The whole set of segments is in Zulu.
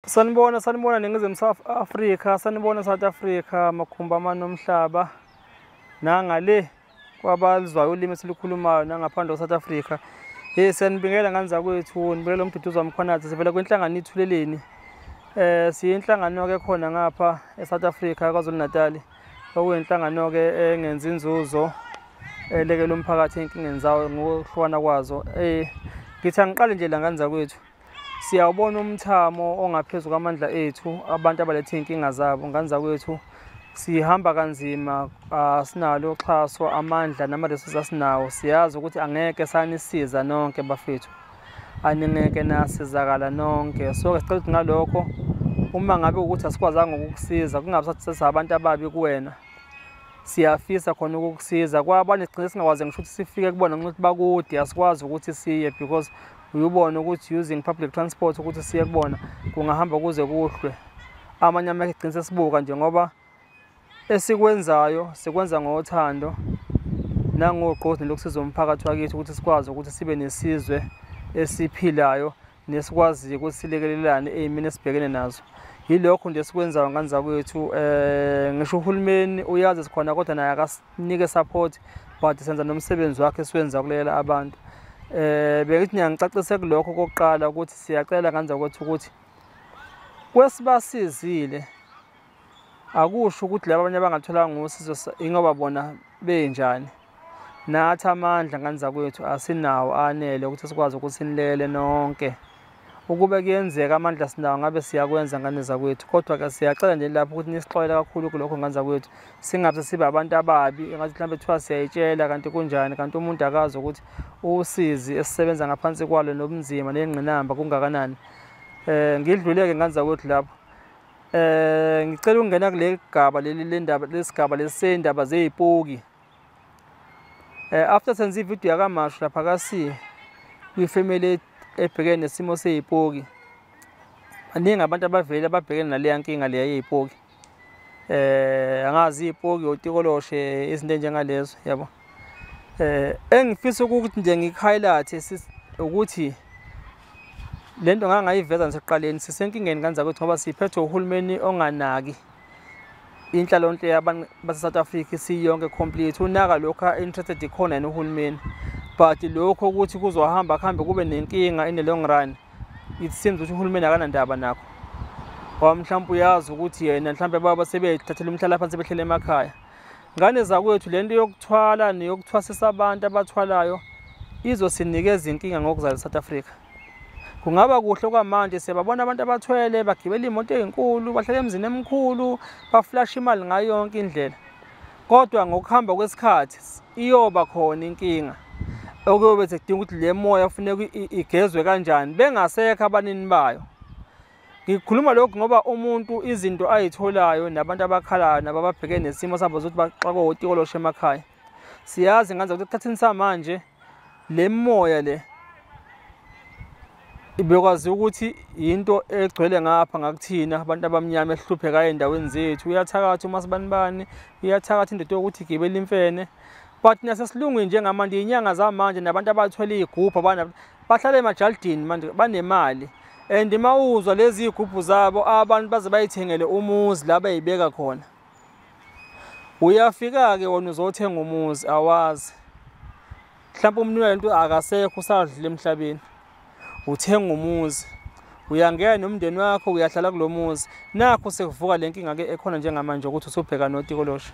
Sanibona Ningizimu Afrika, sanibona South Africa, makhumba amanomhlaba nangale kwabalizwayo ulimi esilukhulumayo nangaphandle South Africa. Siyanibingelela ngani zakwethu, nibingelela umduduzo wamkhonati sivela kwinhlangano ithuleleni. Siyinhlangano ke khona ngapha eSouth Africa kwaZulu Natal. Okuyinhlangano ke engenza inzuzo elekela umphakathi enkingeni zawo ngokuhlukana kwazo. Ngithi angiqale nje la ngani zakwethu. Siyawubona umthamo ongaphezulu kwamandla ethu abantu abalethe inkinga zabo ngani zakwethu. Sihamba kanzima, sinalo uxhaso amandla nama-resources asinawo. Siyazi ukuthi angeke sanisiza nonke bafethu, aningeke nasizakala nonke. So ke sicela ukuthi ngalokho uma ngabe ukuthi asikwazanga ukukusiza kungabe sathi abantu ababi kuwena, siyafisa khona ukukusiza. Kwabanye sigcine singakwazi ngisho ukuthi sifike kubona ukuthi bakude asikwazi ukuthi siye because uyubona ukuthi using public transport ukuthi siye kubona kungahamba kuze kuhlwe. Amanye amake sigcine sesibuka nje ngoba esikwenzayo sikwenza ngothando nangoqoqo lokusiza umphakathi wakithi ukuthi sikwazi ukuthi sibe nesizwe esiphilayo nesikwazi ukuthi silekelelane ezimini esibhekene nazo. Yilokho nje sikwenzayo ngani zakwethu. Ngisho uhulumeni uyazi sikhona kodwa naye akasinike support, but senza nomsebenzi wakhe siwenza kulela abantu. Bengithi ngiyangicacise kulokho kokuqala ukuthi siyacela ngani zakwethu ukuthi kwesibasizile akusho ukuthi laba abanye abangatholanga ngosizo ingoba bona benjani. Nathi amandla ngani zakwethu asinawo anele ukuthi sikwazi ukuthi sinilele nonke. Ukube kuyenzeka amandla sinawo ngabe siyakwenza ngane zakwethu, kodwa ke siyacela nje lapho ukuthi nisixolele kakhulu kulokho ngane zakwethu. Singabe sibe abantu ababi engathi mhlambe kuthiwa siyayitshela kanti kunjani, kanti umuntu akazi ukuthi usizi esisebenza ngaphansi kwalo nobunzima nengqinamba kungakanani. Ngidluleke ngane zakwethu lapho. Ngicela ukungena kule gaba lesigaba lesendaba zezipoki. After senze ivideo yakaMashu lapha kasi kwifamily ebhekene nesimo sezipoki, baningi abantu abavele ababhekene naleya nkinga leya yezipoki. Angazi izipoki otikoloshe izinto njengalezo yabo. Engifisa ukuthi nje ngik-highlight ukuthi lento ngangayiveza ngiseqaleni sisenkingeni ngani zakwethu ngoba siphethwe uhulumeni onganaki inhlalonhle yabantu base-South Africa isiyonke complete. Unaka lokho interested ikhona yena uhulumeni, but lokho ukuthi kuzohamba kuhambe kube nenkinga in the long run, it seems ukuthi uhulumeni akanandaba nakho. Ngoba mhlawumbe uyazi ukuthi yena mhlawumbe baba sebethathela umhlalaphansi behlele emakhaya. Ngane zakwethu lento yokuthwala neyokuthwasisa abantu abathwalayo izosinikeza inkinga ngokuzayo eSouth Africa. Kungaba kuhle kwamanje siyababona abantu abathwele bagibela imoto ezinkulu, bahlala emzini emikhulu, baflash imali ngayo yonke indlela. Kodwa ngokuhamba kwesikhathi iyoba khona inkinga. Okuyobe sekudinga ukuthi le moya kufanele igezwe kanjani bengasekho abanini bayo. Ngikhuluma lokho ngoba umuntu izinto ayitholayo nabantu abakhalayo nabababhekene nesimo sabo zokuthi baxakwe otikoloshe emakhaya. Siyazi nganza ukuthi esikhathini samanje le moya le ibekwazi ukuthi into egcwele ngapha ngakuthina abantu abamnyama ehlupheka endaweni zethu. Uyathakatha uMasibanibani, uyathakatha indoda yokuthi igibele imfene. But nasesilungwini njengamanje inyanga zamanje nabantu abathwele igubhu bahlala emajaldini manje banemali. And mawuzwa lezi igubhu zabo abantu baze bayithengele umuzi la bayibeka khona. Uyafika ke wona uzothenga umuzi awazi. Mhlawumbe umuntu lento akasekho usadlula emhlabeni. Uthenga umuzi, uyangena nomndeni wakho uyahlala kulomuzi. Nakho sekuvuka lenkinga ke ekhona njengamanje ukuthi usubheka notikoloshe.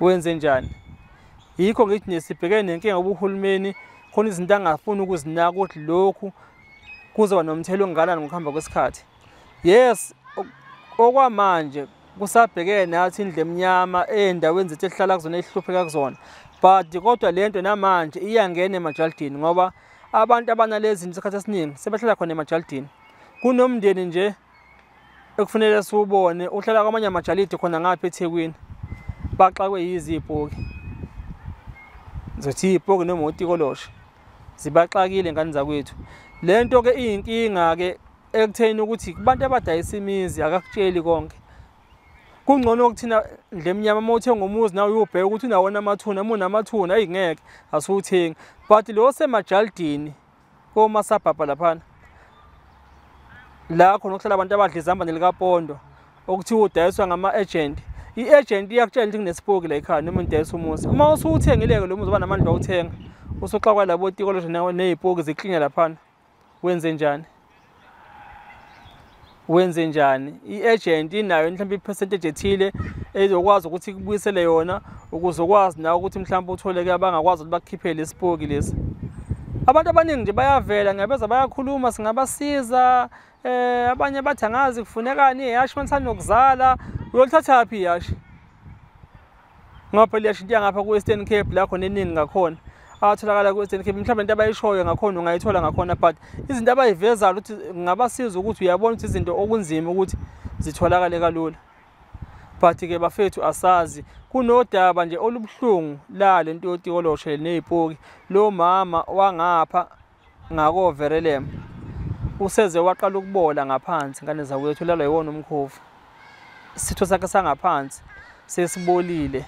Wenze njani? Yikho ngithi nesibhekene nenkinga obuhulumeni khona izinto angafuni ukuzinaka ukuthi lokhu kuzoba nomthelo ongakanani ngokuhamba kwesikhathi. Yes, okwamanje kusabhekene nathi indle emnyama endaweni zethu ehlala kuzona ehlupheka kuzona. But kodwa lento namanje iyangena emajaldini ngoba abantu abanalezi isikhathi esiningi sebehlala khona emajaldini. Kunomndeni nje ekufanele siubone uhlala kwamanye amajalidi khona ngapha eThekwini. Baxakwe yizipoki. Ngizothi izipoki noma otikoloshe zibaxakile ngani zakwethu. Lento ke iyinkinga ke ekutheni ukuthi kubantu abadayisa imizi akakutsheli konke. Kungcono ukuthina ndle emnyama uma uthenga umuzi nawe uyubheka ukuthi unawona amathuna, uma unamathuna ayingeke asuwuthengi. But lo semajaldini komasabhabha laphana la khona ukuhlala abantu abadla izamba nelikapondo okuthiwa udayiswa ngama-agent. I-agent iyakutshela ukuthi kunesipoki la ekhaya noma udayisa umuzi. Uma usuwuthengileke lo muzi uba namandla wawuthenga, usuxakwa labo tikoloshi nezipoki ziklinya laphana, wenze njani? Wenze njani? I-agent inayo mhlawumbe i-percentage ethile ezokwazi ukuthi ikubuyisele yona ukuze ukwazi nawe ukuthi mhlawumbe uthole-ke abangakwazi ukuthi bakukhiphele isipoki lesi. Abantu abaningi nje bayavela ngabeza bayakhuluma singabasiza, abanye bathi angazi kufunekani ihashi manisani nokuzala, uyolithathaphi ihashi? Ngapha liyashi into yangapha ku-Western Cape la khona eningi ngakhona. Atholakala ku-Western Cape mhlawumbe into abayishoyo ngakhona ungayithola ngakhona, but izinto abayivezayo ukuthi ngabasiza ukuthi uyabona ukuthi izinto okunzima ukuthi zitholakale kalula. But-ke bafethu asazi kunodaba nje olubuhlungu la lento yotikoloshe nezipoki. Lo mama wangapha ngakoVerelem useze waqala ukubola ngaphansi, ngane zakwethu lalwa yiwona umkhovu. Isitho sakhe sangaphansi sesibolile.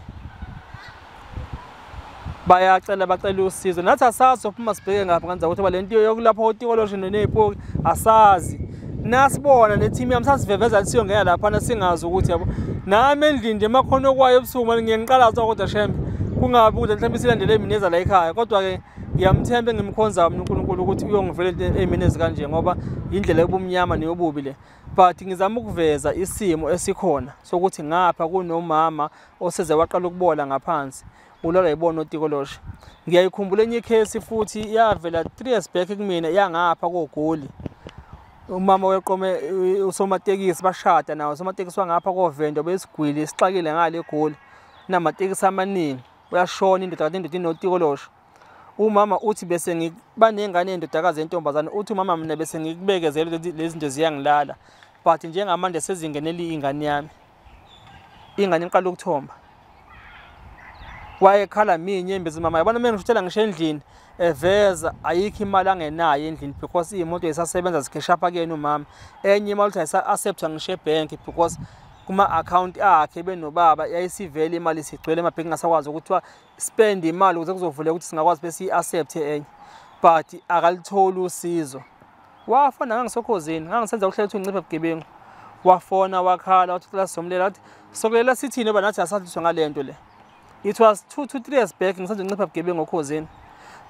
Bayacela bacela usizo. Nathi asazi sophuma sibheke ngapha ngane zakwethu balento yokulapha otikoloshe nezipoki asazi. Nasibona ne-team yami sasiveveza siyongena lapha singazi ukuthi yabo nami endlini nje makhono okwayo ebusuku manje ngiyangiqala kodwa shembe kungabi ukuthi mhlawumbe silandele emineza la ekhaya, kodwa-ke ngiyamthemba engimkhonza uNkulunkulu ukuthi uyongivelela eminezi kanje ngoba indlela yobumnyama neyobubi le. But ngizama ukuveza isimo esikhona sokuthi ngapha kunomama oseze waqala ukubola ngaphansi ulala yibona otikoloshe. Ngiyayikhumbula enye case futhi yavela 3 years back kumina yangapha koGoli. Umama weqome usomatekisi bashada nawo, usomatekisi wangapha koVenda besigwili isixakile ngale eGoli namatekisi amaningi uyashona indoda kanti indoda inotikoloshe. Umama uthi bese ngiba nengane endodakazi entombazana, uthi umama mina bese ngikubekezela lezi zinto ziyangilala, but njengamanje sezingenele ingane yami, ingane iqala ukuthomba. Wayekhala minyembezi mama yabona mina ngishutshela ngisho endlini eveza ayikho imali angenayo endlini because imoto isasebenza zikhesha apha kuyena umama. Enye imali uthi ayisa-acceptwa ngisho ebank because kuma-account akhe benobaba yayisivele imali sigcwele emabhenki ngasakwazi ukuthi spend imali ukuze kuzovuleka ukuthi singakwazi bese i-accepte enye, but akalitholi usizo. Wafona ngangisokhozini ngangisenza ukuhlela ukuthi unciphe bugebengu, wafona wakhala wathi ucela sizomlela wathi sokulela sithini ngoba nathi asathiswa ngale nto le. It was 2 to 3 years back ngisenza uncipha bugebengu okhozini,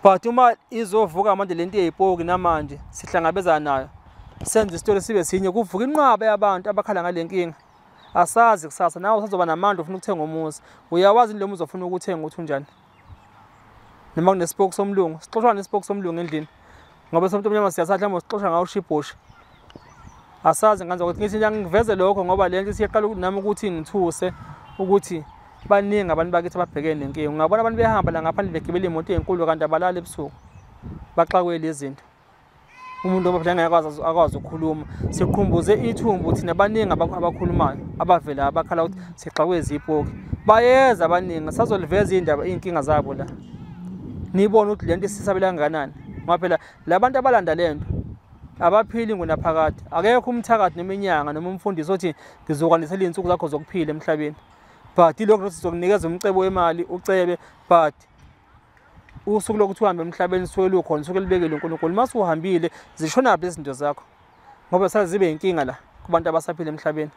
but uma izovuka manje lento yezipoki namanje sihlangabezana nayo senze isitolo sibe sinye kuvuka inqaba yabantu abakhala ngale nkinga. Asazi kusasa nawe usazoba namandla ufuna ukuthenga umuzi, uyawazi indlela umuzi ofuna ukuthenga ukuthi unjani. Noma kunesipoki somlungu sixoxana nesipoki somlungu endlini ngoba somuntu omnyama siyasahla manje sixoxa ngawo ushibhosha. Asazi nganza ukuthi ngithi ngiveze lokho ngoba lento siyaqala nami ukuthi ngithuse ukuthi baningi abantu bakithi ababhekene nenkinga. Ungabona abantu behamba la ngaphandle begibela imoto ezinkulu kanti abalala ebusuku baxakwe lezi zinto. Umuntu obaphi angekwazi akwazi ukukhuluma. Siqhumbuze ithumbu thina baningi abakhulumayo abavela abakhala ukuthi sixakwe izipoki. Bayeza abaningi sazoliveza indaba inkinga zabo la. Nibone ukuthi lento isisabela kangakanani. Ngoba phela labantu abalanda lento abaphili ngonaphakade. Akekho umthakathi noma inyanga noma umfundisi othi ngizokwanisela izinsuku zakho zokuphila emhlabeni. But lokho sizokunikeza umcebo wemali ucebe, but usuku lokuthi uhambe emhlabeni suke lukhona suke libekele uNkulunkulu. Mase uhambile zishona phi izinto zakho ngoba sazibe inkinga la kubantu abasaphila emhlabeni.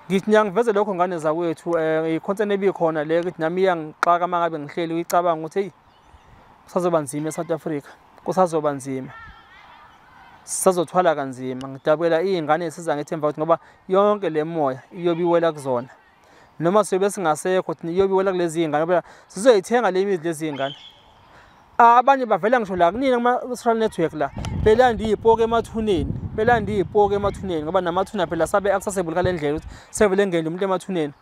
Ngithi ngiyangiveze lokho ngane zakwethu iconcern ebikhona le ukuthi nami iyangixaka mangabe ngihleli uyicabanga ukuthi hey kusazoba nzima eSouth Africa, kusazoba nzima, sisazothwala kanzima. Ngidabukela izingane esiza ngethemba ukuthi ngoba yonke le moya iyobiwela kuzona noma sibe singasekho thina iyobiwela kulezi zingane ngoba sizoyithenga le mizi lezi zingane. Abanye bavela ngisho la kunini kuma-social network la belanda izipoki emathuneni, belanda izipoki emathuneni ngoba namathuna phela sabe accessible ngale ndlela ukuthi sevele ngene umuntu emathuneni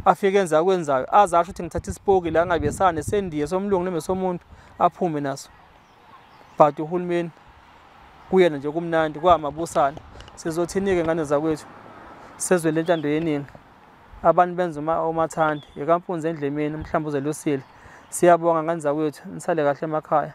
afike enza akwenzayo azasho ukuthi ngithatha isipoki la ngabesane sendiye somlungu noma somuntu aphume naso. But uhulumeni kuyena nje kumnandi kwamabusana. Sizothini-ke ngane zakwethu sezwe lentando yeningi abantu benza umathanda ekampunzi endlemeni umhlambuze lusile. Siyabonga ngane zakwethu nisale kahle emakhaya.